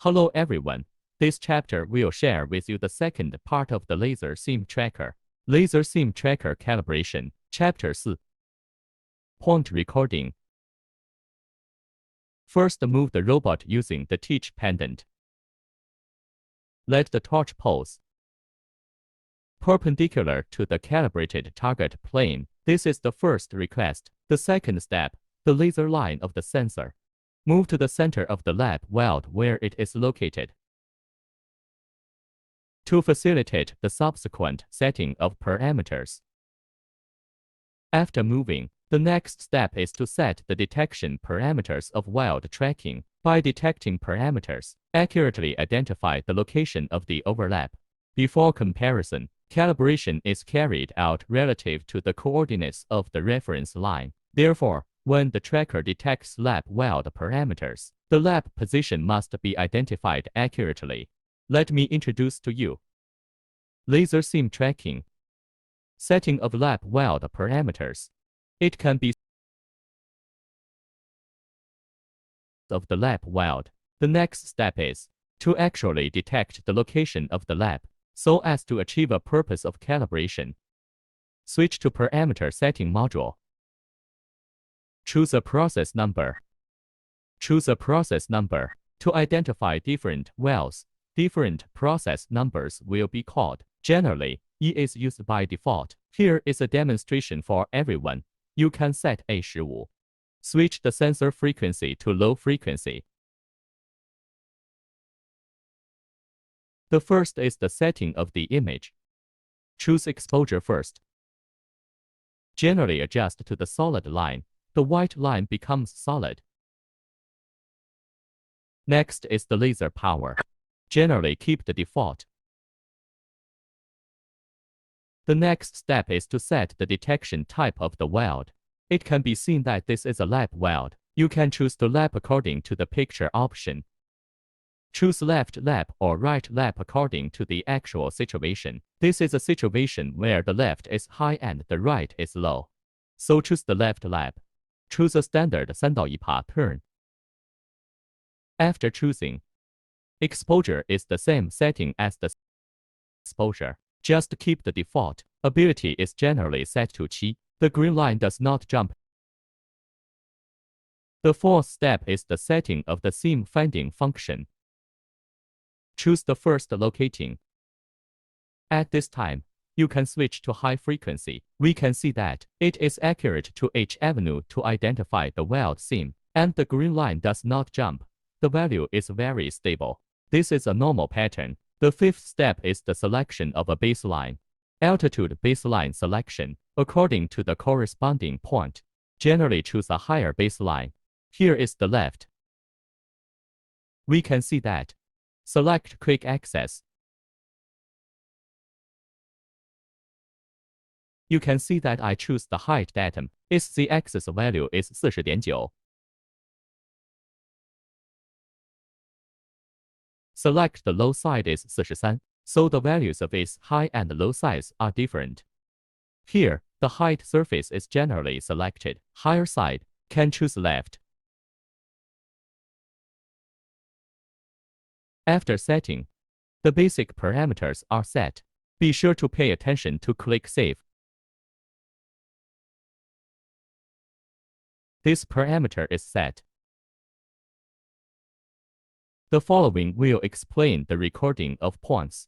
Hello everyone. This chapter will share with you the second part of the Laser Sim Tracker. Laser Sim Tracker Calibration, Chapter 4. Point Recording. First, move the robot using the teach pendant. Let the torch pose perpendicular to the calibrated target plane. This is the first request. The second step, the laser line of the sensor. Move to the center of the lab weld where it is located. To facilitate the subsequent setting of parameters. After moving, the next step is to set the detection parameters of weld tracking. By detecting parameters, accurately identify the location of the overlap. Before comparison, calibration is carried out relative to the coordinates of the reference line. Therefore, when the tracker detects lab weld parameters, the lab position must be identified accurately. Let me introduce to you Laser Sim Tracking. Setting of lab weld parameters. It can be of the lab weld. The next step is to actually detect the location of the lab, so as to achieve a purpose of calibration. Switch to Parameter Setting module. Choose a process number. Choose a process number. To identify different welds, different process numbers will be called. Generally, E is used by default. Here is a demonstration for everyone. You can set A15. Switch the sensor frequency to low frequency. The first is the setting of the image. Choose exposure first. Generally adjust to the solid line. The white line becomes solid. Next is the laser power. Generally keep the default. The next step is to set the detection type of the weld. It can be seen that this is a lab weld. You can choose to lab according to the picture option. Choose left lab or right lab according to the actual situation. This is a situation where the left is high and the right is low. So choose the left lab. Choose a standard 3到1帕 turn. After choosing, exposure is the same setting as the exposure. Just keep the default. Ability is generally set to 7. The green line does not jump. The fourth step is the setting of the sim finding function. Choose the first locating. At this time, you can switch to high frequency. We can see that it is accurate to each avenue to identify the weld sim, and the green line does not jump. The value is very stable. This is a normal pattern. The fifth step is the selection of a baseline. Altitude baseline selection, according to the corresponding point. Generally choose a higher baseline. Here is the left. We can see that. Select Quick Access. You can see that I choose the height datum. Its z-axis value is 40.9. Select the low side is 43, so the values of its high and low sides are different. Here, the height surface is generally selected. Higher side, can choose left. After setting, the basic parameters are set. Be sure to pay attention to click Save. This parameter is set. The following will explain the recording of points.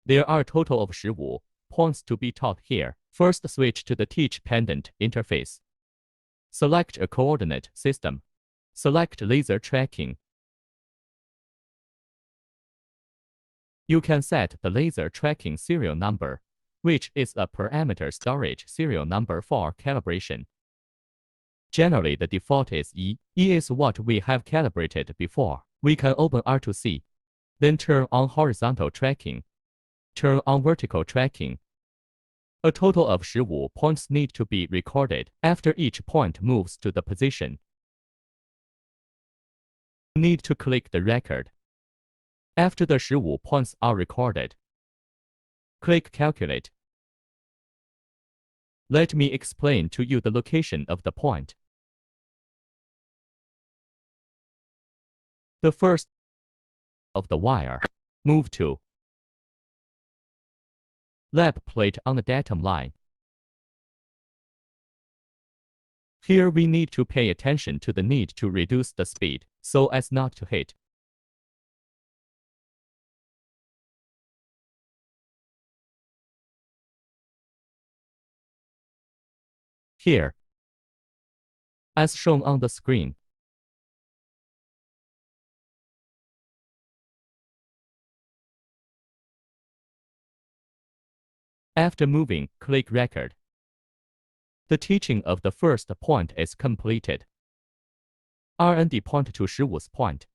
There are a total of 15 points to be taught here. First, switch to the Teach Pendant interface. Select a coordinate system. Select Laser Tracking. You can set the laser tracking serial number, which is a parameter storage serial number for calibration. Generally, the default is E. E is what we have calibrated before. We can open R2C. Then turn on horizontal tracking. Turn on vertical tracking. A total of 15 points need to be recorded after each point moves to the position. You need to click the record. After the 15 points are recorded, click Calculate. Let me explain to you the location of the point. the first of the wire. Move to lab plate on the datum line. Here we need to pay attention to the need to reduce the speed so as not to hit. Here, as shown on the screen, after moving, click Record. The teaching of the first point is completed. RND point to 15 point.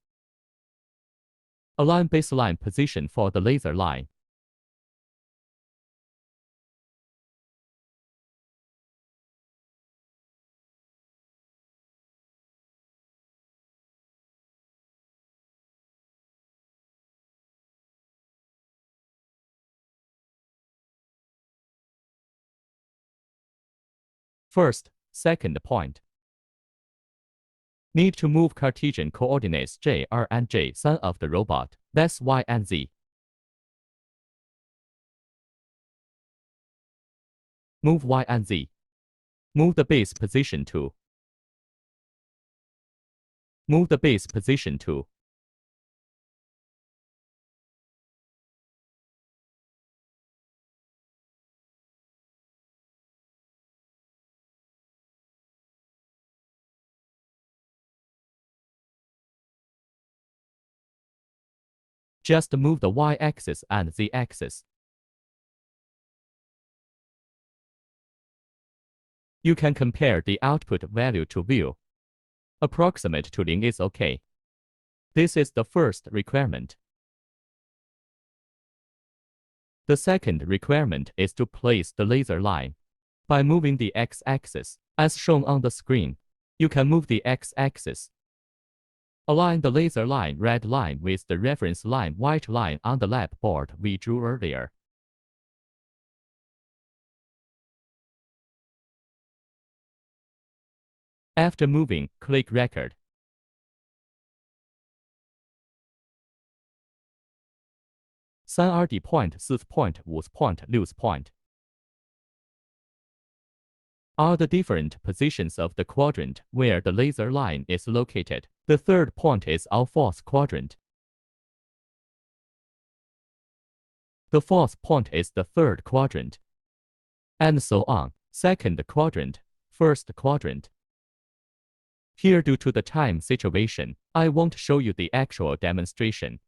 Align baseline position for the laser line. First, second point. Need to move Cartesian coordinates J, R, and J sun of the robot, that's Y and Z. Move Y and Z. Move the base position to. Move the base position to. Just move the y-axis and z-axis. You can compare the output value to view. Approximate to 0 is okay. This is the first requirement. The second requirement is to place the laser line. By moving the x-axis, as shown on the screen, you can move the x-axis. Align the laser line red line with the reference line white line on the lab board we drew earlier. After moving, click Record. (3D point, 4 point, 5 point, 6 point) are the different positions of the quadrant where the laser line is located. The third point is our fourth quadrant. The fourth point is the third quadrant. And so on. Second quadrant, first quadrant. Here, due to the time situation, I won't show you the actual demonstration.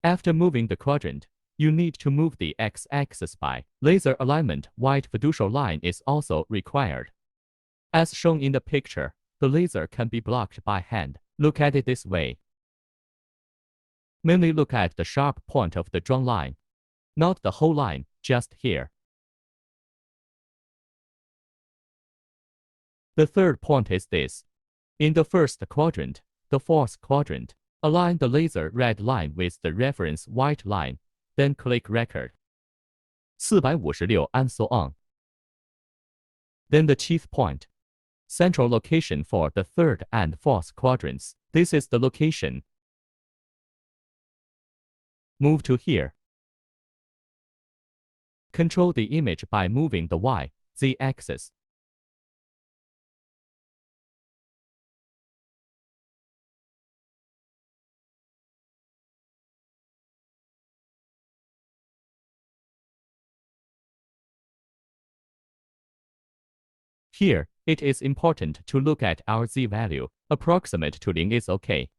After moving the quadrant, you need to move the x-axis by laser alignment. White fiducial line is also required. As shown in the picture, the laser can be blocked by hand. Look at it this way. Mainly look at the sharp point of the drawn line. Not the whole line, just here. The third point is this. In the first quadrant, the fourth quadrant, align the laser red line with the reference white line, then click Record. 456 and so on. Then the chief point. Central location for the third and fourth quadrants. This is the location. Move to here. Control the image by moving the Y, Z axis. Here, it is important to look at our Z value. Approximate to 0 is okay.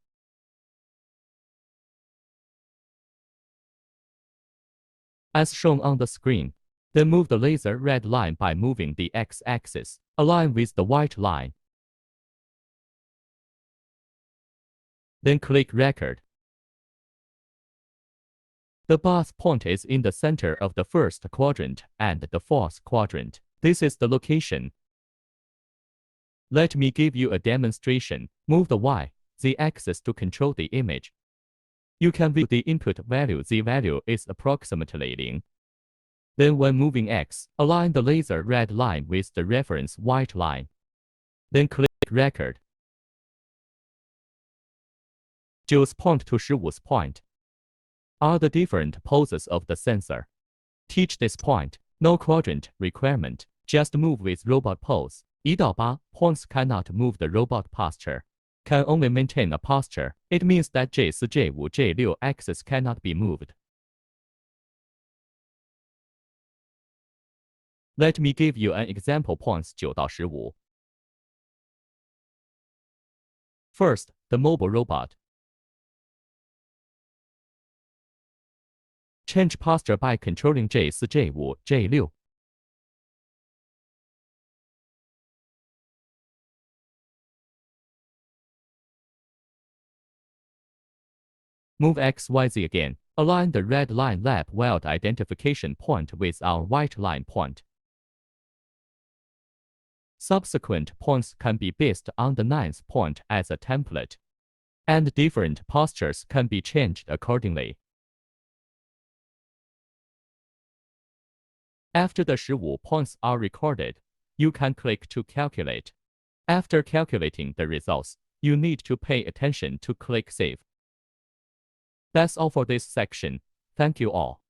As shown on the screen, then move the laser red line by moving the x-axis. Align with the white line. Then click Record. The bath point is in the center of the first quadrant and the fourth quadrant. This is the location. Let me give you a demonstration. Move the Y, Z axis to control the image. You can view the input value. The value is approximately 0. Then when moving X, align the laser red line with the reference white line. Then click Record. 9's point to 15's point are the different poses of the sensor. Teach this point, no quadrant requirement, just move with robot pose. 1到8 points cannot move the robot posture, can only maintain a posture. It means that J4, J5, J6 axis cannot be moved. Let me give you an example points 9到15. First, the mobile robot. Change posture by controlling J4, J5, J6. Move XYZ again. Align the red line lap weld identification point with our white line point. Subsequent points can be based on the 9th point as a template, and different postures can be changed accordingly. After the 15 points are recorded, you can click to calculate. After calculating the results, you need to pay attention to click Save. That's all for this section. Thank you all.